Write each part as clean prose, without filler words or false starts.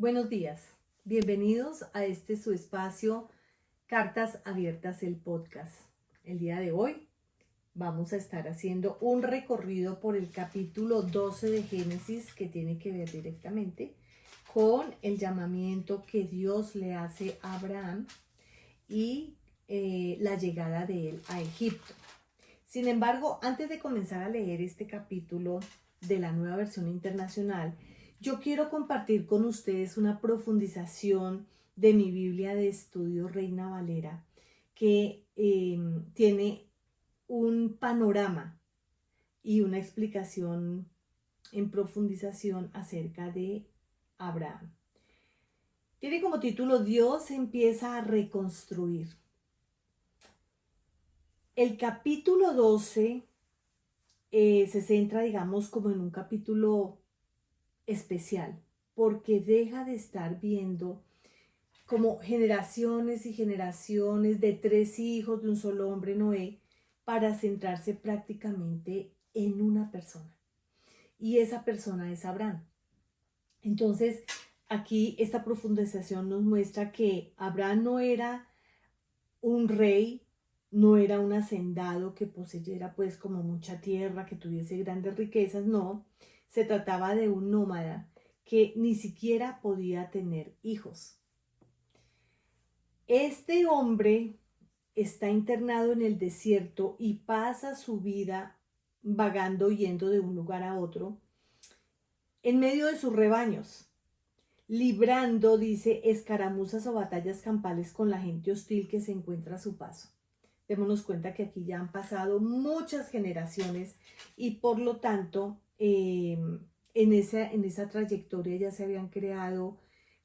Buenos días, bienvenidos a su espacio Cartas Abiertas, el podcast. El día de hoy vamos a estar haciendo un recorrido por el capítulo 12 de Génesis, que tiene que ver directamente con el llamamiento que Dios le hace a Abraham y la llegada de él a Egipto. Sin embargo, antes de comenzar a leer este capítulo de la Nueva Versión Internacional, yo quiero compartir con ustedes una profundización de mi Biblia de estudio Reina Valera, que tiene un panorama y una explicación en profundización acerca de Abraham. Tiene como título Dios empieza a reconstruir. El capítulo 12 se centra, digamos, como en un capítulo especial, porque deja de estar viendo como generaciones y generaciones de 3 hijos de un solo hombre, Noé, para centrarse prácticamente en una persona. Y esa persona es Abraham. Entonces, aquí esta profundización nos muestra que Abraham no era un rey, no era un hacendado que poseyera pues como mucha tierra, que tuviese grandes riquezas, no. Se trataba de un nómada que ni siquiera podía tener hijos. Este hombre está internado en el desierto y pasa su vida vagando, yendo de un lugar a otro, en medio de sus rebaños, librando, dice, escaramuzas o batallas campales con la gente hostil que se encuentra a su paso. Démonos cuenta que aquí ya han pasado muchas generaciones y por lo tanto en esa trayectoria ya se habían creado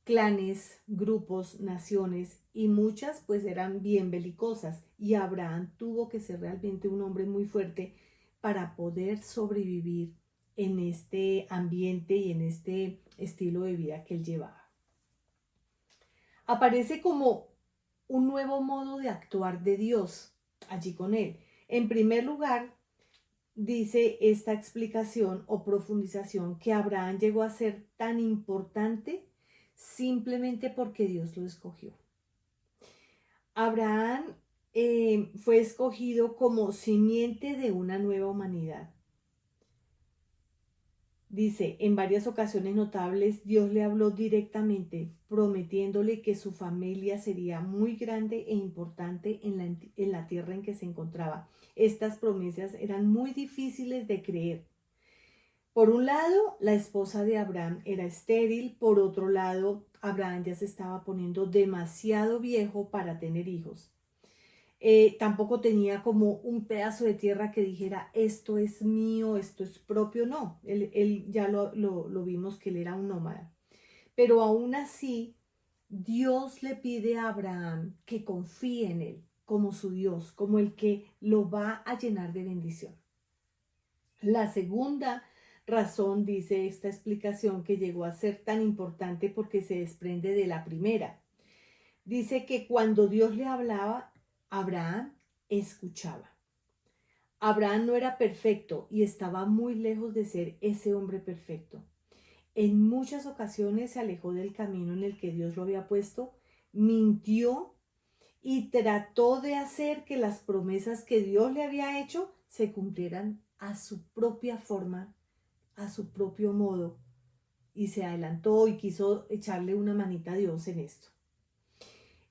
clanes, grupos, naciones y muchas pues eran bien belicosas y Abraham tuvo que ser realmente un hombre muy fuerte para poder sobrevivir en este ambiente y en este estilo de vida que él llevaba. Aparece como un nuevo modo de actuar de Dios allí con él. En primer lugar, dice esta explicación o profundización que Abraham llegó a ser tan importante simplemente porque Dios lo escogió. Abraham fue escogido como simiente de una nueva humanidad. Dice, en varias ocasiones notables, Dios le habló directamente, prometiéndole que su familia sería muy grande e importante en la tierra en que se encontraba. Estas promesas eran muy difíciles de creer. Por un lado, la esposa de Abraham era estéril, por otro lado, Abraham ya se estaba poniendo demasiado viejo para tener hijos. Tampoco tenía como un pedazo de tierra que dijera esto es mío, esto es propio, no, él ya lo vimos que él era un nómada. Pero aún así, Dios le pide a Abraham que confíe en él como su Dios, como el que lo va a llenar de bendición. La segunda razón, dice esta explicación, que llegó a ser tan importante porque se desprende de la primera. Dice que cuando Dios le hablaba, Abraham escuchaba. Abraham no era perfecto y estaba muy lejos de ser ese hombre perfecto. En muchas ocasiones se alejó del camino en el que Dios lo había puesto, mintió y trató de hacer que las promesas que Dios le había hecho se cumplieran a su propia forma, a su propio modo, y se adelantó y quiso echarle una manita a Dios en esto.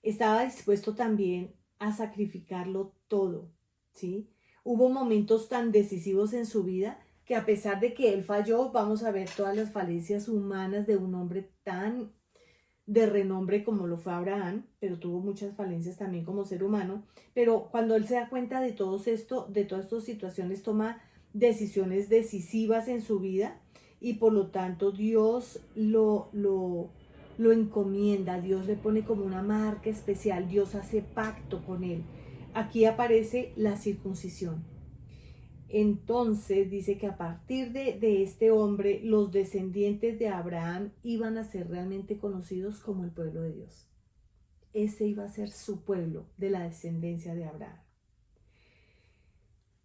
Estaba dispuesto también a sacrificarlo todo, ¿sí? Hubo momentos tan decisivos en su vida que a pesar de que él falló, vamos a ver todas las falencias humanas de un hombre tan de renombre como lo fue Abraham, pero tuvo muchas falencias también como ser humano, pero cuando él se da cuenta de todo esto, de todas estas situaciones, toma decisiones decisivas en su vida y por lo tanto Dios lo encomienda, Dios le pone como una marca especial, Dios hace pacto con él. Aquí aparece la circuncisión. Entonces dice que a partir de este hombre, los descendientes de Abraham iban a ser realmente conocidos como el pueblo de Dios. Ese iba a ser su pueblo, de la descendencia de Abraham.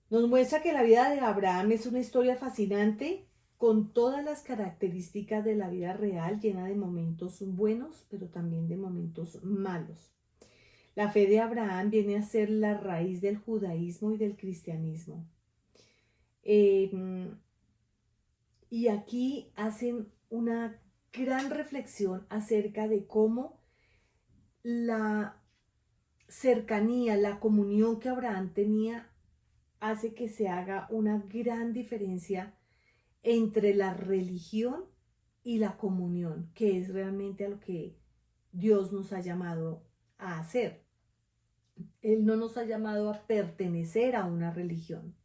Nos muestra que la vida de Abraham es una historia fascinante con todas las características de la vida real, llena de momentos buenos, pero también de momentos malos. La fe de Abraham viene a ser la raíz del judaísmo y del cristianismo. Y aquí hacen una gran reflexión acerca de cómo la cercanía, la comunión que Abraham tenía hace que se haga una gran diferencia entre la religión y la comunión, que es realmente a lo que Dios nos ha llamado a hacer. Él no nos ha llamado a pertenecer a una religión.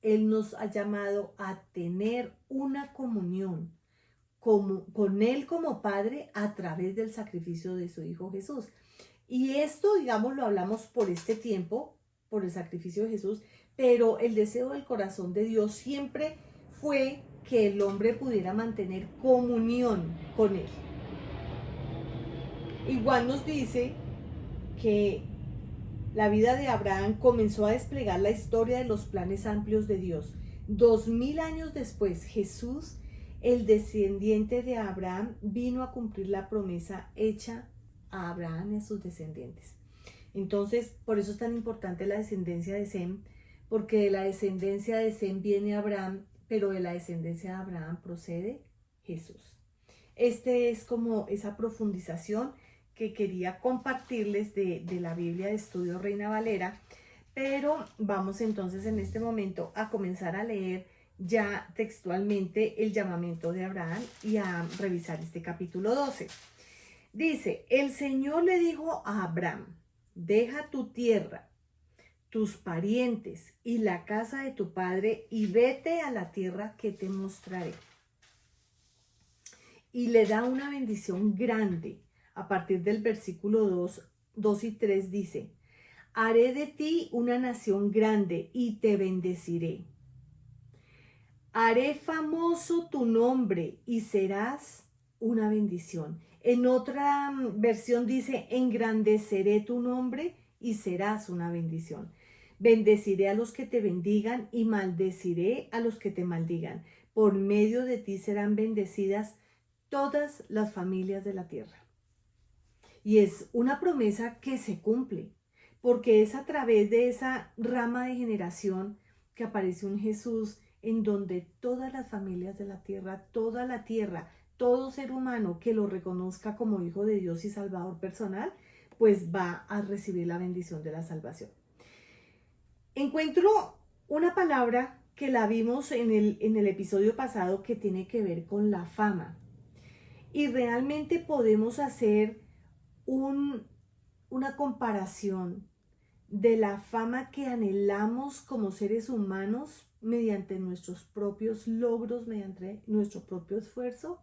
Él nos ha llamado a tener una comunión con Él como Padre a través del sacrificio de su Hijo Jesús. Y esto, digamos, lo hablamos por este tiempo, por el sacrificio de Jesús, pero el deseo del corazón de Dios siempre fue que el hombre pudiera mantener comunión con Él. Igual nos dice que la vida de Abraham comenzó a desplegar la historia de los planes amplios de Dios. 2000 años después, Jesús, el descendiente de Abraham, vino a cumplir la promesa hecha a Abraham y a sus descendientes. Entonces, por eso es tan importante la descendencia de Sem, porque de la descendencia de Sem viene Abraham, pero de la descendencia de Abraham procede Jesús. Este es como esa profundización que quería compartirles de la Biblia de Estudio Reina Valera, pero vamos entonces en este momento a comenzar a leer ya textualmente el llamamiento de Abraham y a revisar este capítulo 12. Dice, el Señor le dijo a Abraham, deja tu tierra, tus parientes y la casa de tu padre y vete a la tierra que te mostraré. Y le da una bendición grande. A partir del versículo 2 y 3 dice, haré de ti una nación grande y te bendeciré. Haré famoso tu nombre y serás una bendición. En otra versión dice, engrandeceré tu nombre y serás una bendición. Bendeciré a los que te bendigan y maldeciré a los que te maldigan. Por medio de ti serán bendecidas todas las familias de la tierra. Y es una promesa que se cumple, porque es a través de esa rama de generación que aparece un Jesús en donde todas las familias de la tierra, toda la tierra, todo ser humano que lo reconozca como hijo de Dios y salvador personal, pues va a recibir la bendición de la salvación. Encuentro una palabra que la vimos en el episodio pasado que tiene que ver con la fama. Y realmente podemos hacer una comparación de la fama que anhelamos como seres humanos mediante nuestros propios logros, mediante nuestro propio esfuerzo,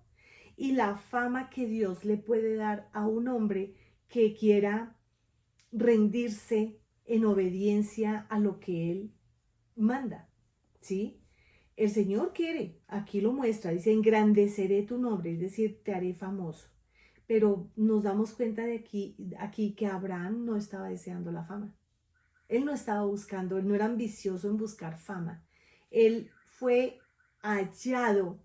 y la fama que Dios le puede dar a un hombre que quiera rendirse en obediencia a lo que Él manda, ¿sí? El Señor quiere, aquí lo muestra, dice, engrandeceré tu nombre, es decir, te haré famoso. Pero nos damos cuenta de aquí que Abraham no estaba deseando la fama. Él no estaba buscando, él no era ambicioso en buscar fama. Él fue hallado,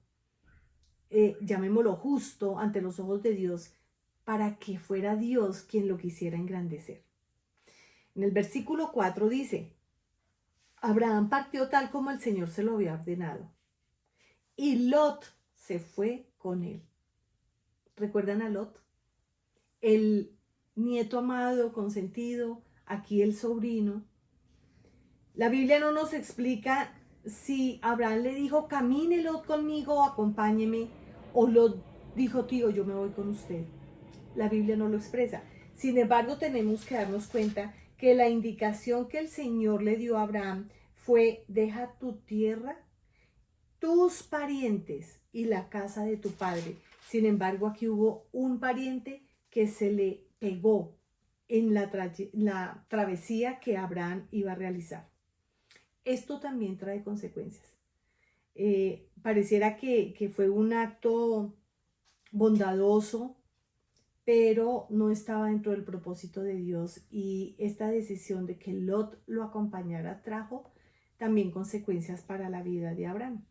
llamémoslo justo, ante los ojos de Dios, para que fuera Dios quien lo quisiera engrandecer. En el versículo 4 dice, Abraham partió tal como el Señor se lo había ordenado. Y Lot se fue con él. ¿Recuerdan a Lot? El nieto amado, consentido, aquí el sobrino. La Biblia no nos explica si Abraham le dijo, camine Lot conmigo, acompáñeme, o Lot dijo, tío, yo me voy con usted. La Biblia no lo expresa. Sin embargo, tenemos que darnos cuenta que la indicación que el Señor le dio a Abraham fue, deja tu tierra, tus parientes y la casa de tu padre. Sin embargo, aquí hubo un pariente que se le pegó en la travesía que Abraham iba a realizar. Esto también trae consecuencias. Pareciera que fue un acto bondadoso, pero no estaba dentro del propósito de Dios, y esta decisión de que Lot lo acompañara trajo también consecuencias para la vida de Abraham.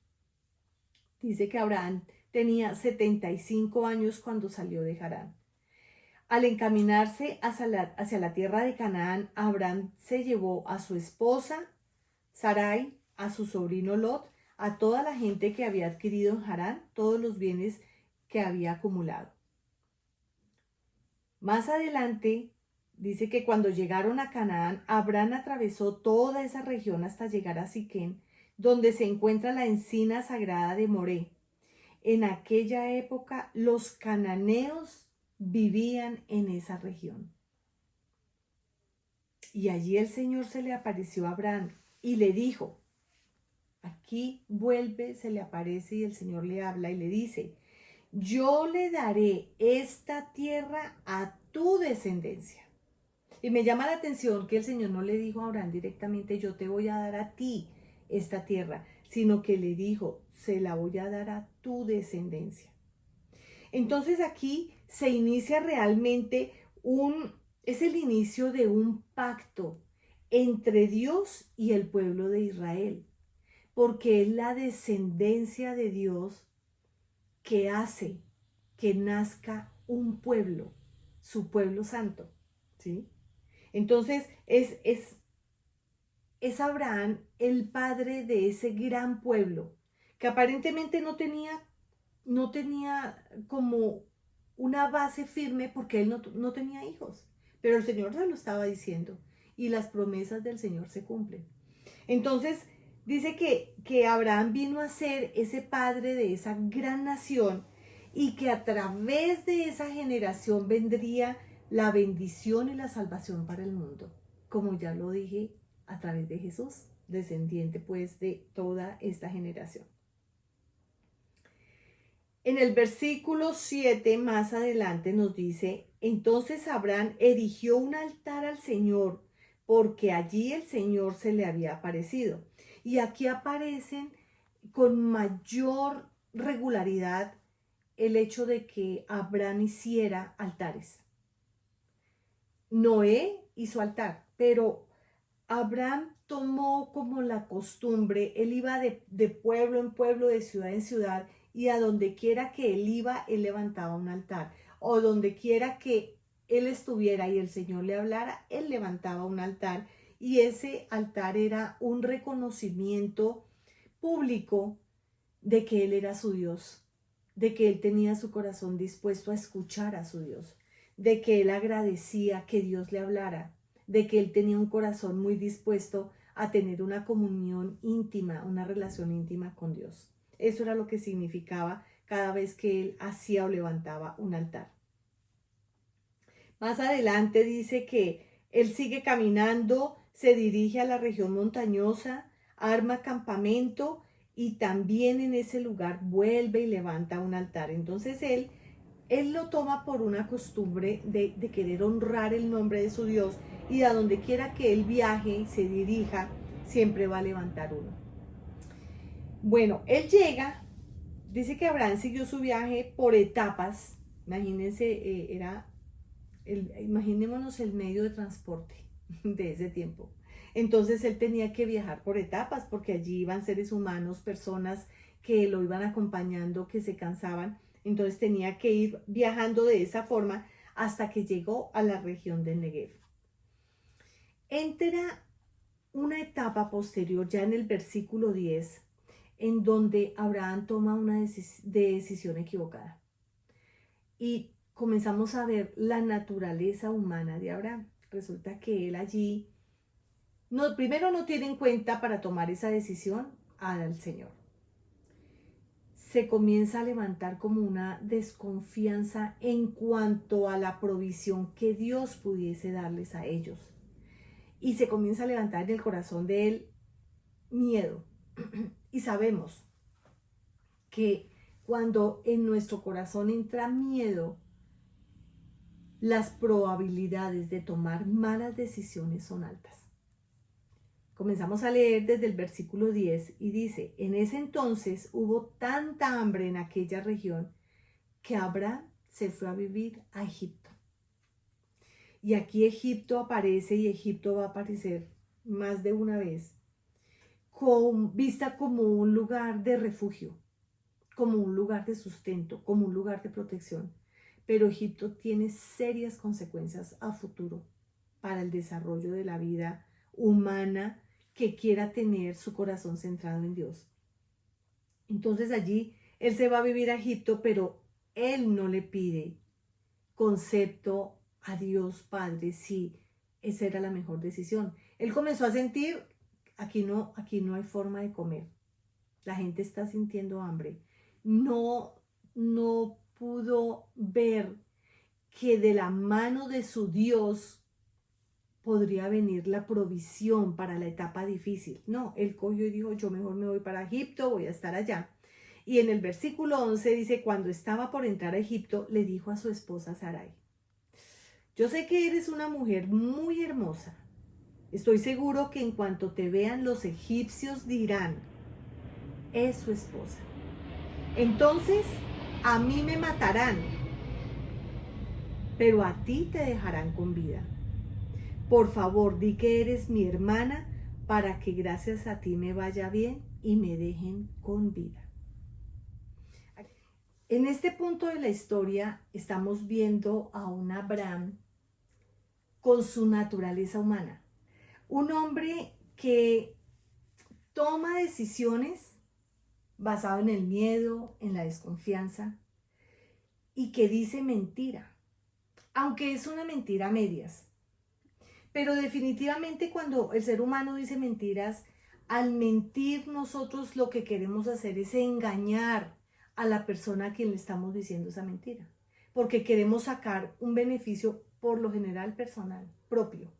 Dice que Abraham tenía 75 años cuando salió de Harán. Al encaminarse hacia la tierra de Canaán, Abraham se llevó a su esposa Sarai, a su sobrino Lot, a toda la gente que había adquirido en Harán, todos los bienes que había acumulado. Más adelante dice que cuando llegaron a Canaán, Abraham atravesó toda esa región hasta llegar a Siquén, donde se encuentra la encina sagrada de Moré. En aquella época los cananeos vivían en esa región. Y allí el Señor se le apareció a Abraham y le dijo, aquí vuelve, se le aparece y el Señor le habla y le dice, yo le daré esta tierra a tu descendencia. Y me llama la atención que el Señor no le dijo a Abraham directamente, yo te voy a dar a ti esta tierra, sino que le dijo, se la voy a dar a tu descendencia. Entonces aquí se inicia realmente es el inicio de un pacto entre Dios y el pueblo de Israel, porque es la descendencia de Dios que hace que nazca un pueblo, su pueblo santo, ¿sí? Entonces es Abraham el padre de ese gran pueblo que aparentemente no tenía como una base firme porque él no tenía hijos, pero el Señor se lo estaba diciendo y las promesas del Señor se cumplen. Entonces dice que Abraham vino a ser ese padre de esa gran nación y que a través de esa generación vendría la bendición y la salvación para el mundo, como ya lo dije, a través de Jesús, descendiente pues de toda esta generación. En el versículo 7 más adelante nos dice, entonces Abraham erigió un altar al Señor, porque allí el Señor se le había aparecido. Y aquí aparecen con mayor regularidad el hecho de que Abraham hiciera altares. Noé hizo altar, pero Abraham tomó como la costumbre, él iba de pueblo en pueblo, de ciudad en ciudad, y a donde quiera que él iba, él levantaba un altar. O donde quiera que él estuviera y el Señor le hablara, él levantaba un altar. Y ese altar era un reconocimiento público de que él era su Dios, de que él tenía su corazón dispuesto a escuchar a su Dios, de que él agradecía que Dios le hablara, de que él tenía un corazón muy dispuesto a tener una comunión íntima, una relación íntima con Dios. Eso era lo que significaba cada vez que él hacía o levantaba un altar. Más adelante dice que él sigue caminando, se dirige a la región montañosa, arma campamento y también en ese lugar vuelve y levanta un altar. Entonces él lo toma por una costumbre de querer honrar el nombre de su Dios y a donde quiera que él viaje y se dirija, siempre va a levantar uno. Bueno, él llega, dice que Abraham siguió su viaje por etapas. Imagínense, imaginémonos el medio de transporte de ese tiempo. Entonces él tenía que viajar por etapas porque allí iban seres humanos, personas que lo iban acompañando, que se cansaban. Entonces tenía que ir viajando de esa forma hasta que llegó a la región de Negev. Entra una etapa posterior, ya en el versículo 10, en donde Abraham toma una decisión equivocada. Y comenzamos a ver la naturaleza humana de Abraham. Resulta que él allí, primero no tiene en cuenta para tomar esa decisión al Señor. Se comienza a levantar como una desconfianza en cuanto a la provisión que Dios pudiese darles a ellos. Y se comienza a levantar en el corazón de él miedo. Y sabemos que cuando en nuestro corazón entra miedo, las probabilidades de tomar malas decisiones son altas. Comenzamos a leer desde el versículo 10 y dice, en ese entonces hubo tanta hambre en aquella región que Abraham se fue a vivir a Egipto. Y aquí Egipto aparece y Egipto va a aparecer más de una vez, vista como un lugar de refugio, como un lugar de sustento, como un lugar de protección. Pero Egipto tiene serias consecuencias a futuro para el desarrollo de la vida humana que quiera tener su corazón centrado en Dios. Entonces allí él se va a vivir a Egipto, pero él no le pide concepto a Dios Padre si esa era la mejor decisión. Él comenzó a sentir, aquí no hay forma de comer. La gente está sintiendo hambre. No pudo ver que de la mano de su Dios podría venir la provisión para la etapa difícil. No, él cogió y dijo, yo mejor me voy para Egipto, voy a estar allá. Y en el versículo 11 dice, cuando estaba por entrar a Egipto, le dijo a su esposa Sarai, yo sé que eres una mujer muy hermosa. Estoy seguro que en cuanto te vean los egipcios dirán, es su esposa. Entonces, a mí me matarán, pero a ti te dejarán con vida. Por favor, di que eres mi hermana para que gracias a ti me vaya bien y me dejen con vida. En este punto de la historia estamos viendo a un Abraham con su naturaleza humana. Un hombre que toma decisiones basado en el miedo, en la desconfianza y que dice mentira, aunque es una mentira a medias. Pero definitivamente cuando el ser humano dice mentiras, al mentir nosotros lo que queremos hacer es engañar a la persona a quien le estamos diciendo esa mentira, porque queremos sacar un beneficio por lo general personal, propio.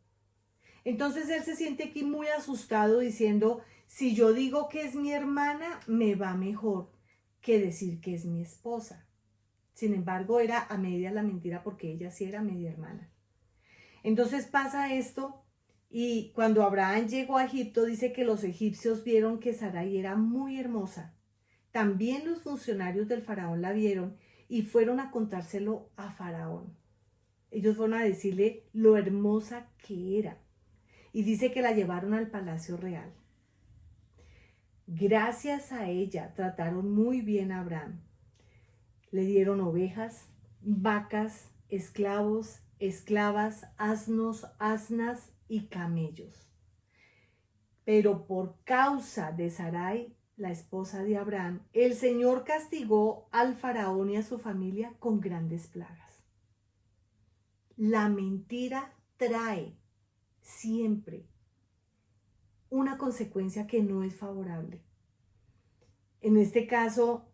Entonces él se siente aquí muy asustado diciendo, si yo digo que es mi hermana, me va mejor que decir que es mi esposa. Sin embargo, era a media la mentira porque ella sí era media hermana. Entonces pasa esto y cuando Abraham llegó a Egipto dice que los egipcios vieron que Sarai era muy hermosa. También los funcionarios del faraón la vieron y fueron a contárselo a Faraón. Ellos fueron a decirle lo hermosa que era. Y dice que la llevaron al palacio real. Gracias a ella trataron muy bien a Abraham. Le dieron ovejas, vacas, esclavos, esclavas, asnos, asnas y camellos. Pero por causa de Sarai, la esposa de Abraham, el Señor castigó al faraón y a su familia con grandes plagas. La mentira trae siempre una consecuencia que no es favorable. En este caso,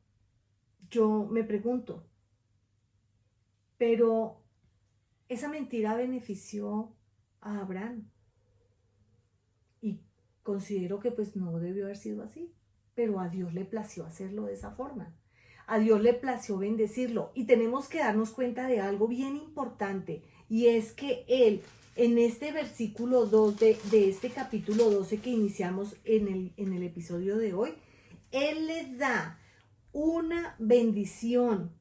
yo me pregunto, pero esa mentira benefició a Abraham y considero que pues no debió haber sido así, pero a Dios le plació hacerlo de esa forma. A Dios le plació bendecirlo y tenemos que darnos cuenta de algo bien importante y es que Él en este versículo 2 de este capítulo 12 que iniciamos en el episodio de hoy, Él le da una bendición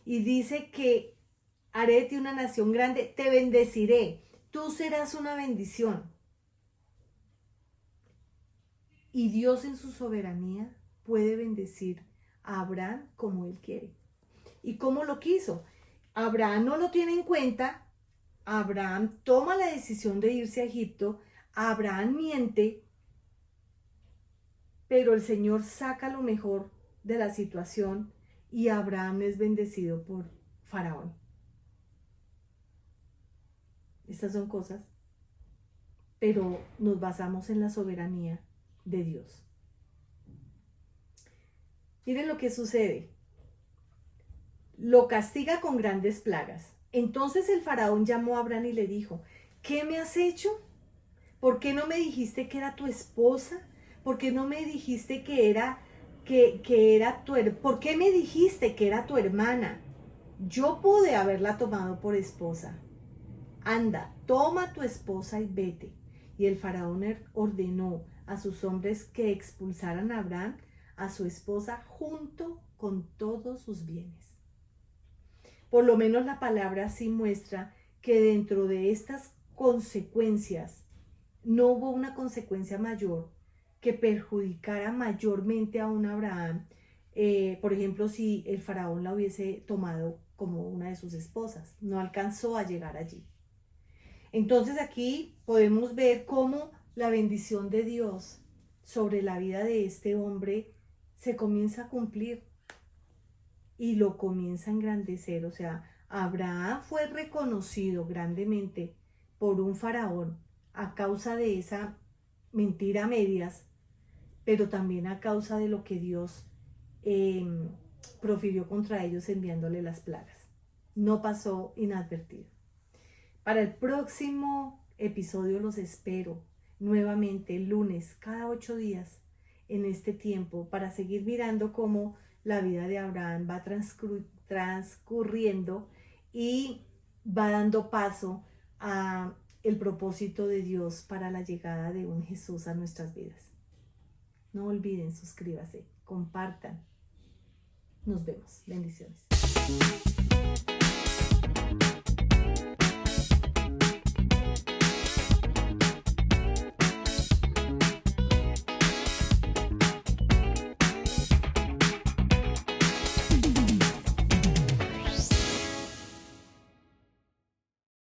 y dice que haré de ti una nación grande, te bendeciré, tú serás una bendición. Y Dios en su soberanía puede bendecir a Abraham como Él quiere. ¿Y cómo lo quiso? Abraham no lo tiene en cuenta, Abraham toma la decisión de irse a Egipto, Abraham miente, pero el Señor saca lo mejor de la situación y Abraham es bendecido por Faraón. Estas son cosas, pero nos basamos en la soberanía de Dios. Miren lo que sucede. Lo castiga con grandes plagas. Entonces el faraón llamó a Abraham y le dijo, ¿qué me has hecho? ¿Por qué no me dijiste que era tu esposa? ¿Por qué no me dijiste que era ¿Por qué me dijiste que era tu hermana? Yo pude haberla tomado por esposa. Anda, toma tu esposa y vete. Y el faraón ordenó a sus hombres que expulsaran a Abraham, a su esposa, junto con todos sus bienes. Por lo menos la palabra sí muestra que dentro de estas consecuencias no hubo una consecuencia mayor que perjudicara mayormente a un Abraham Por ejemplo, si el faraón la hubiese tomado como una de sus esposas, no alcanzó a llegar allí. Entonces aquí podemos ver cómo la bendición de Dios sobre la vida de este hombre se comienza a cumplir y lo comienza a engrandecer. O sea, Abraham fue reconocido grandemente por un faraón a causa de esa mentira a medias, pero también a causa de lo que Dios eh, profirió contra ellos enviándole las plagas. No pasó inadvertido. Para el próximo episodio los espero nuevamente el lunes, cada 8 días en este tiempo, para seguir mirando cómo la vida de Abraham va transcurriendo y va dando paso a el propósito de Dios para la llegada de un Jesús a nuestras vidas. No olviden, suscríbase, compartan. Nos vemos. Bendiciones.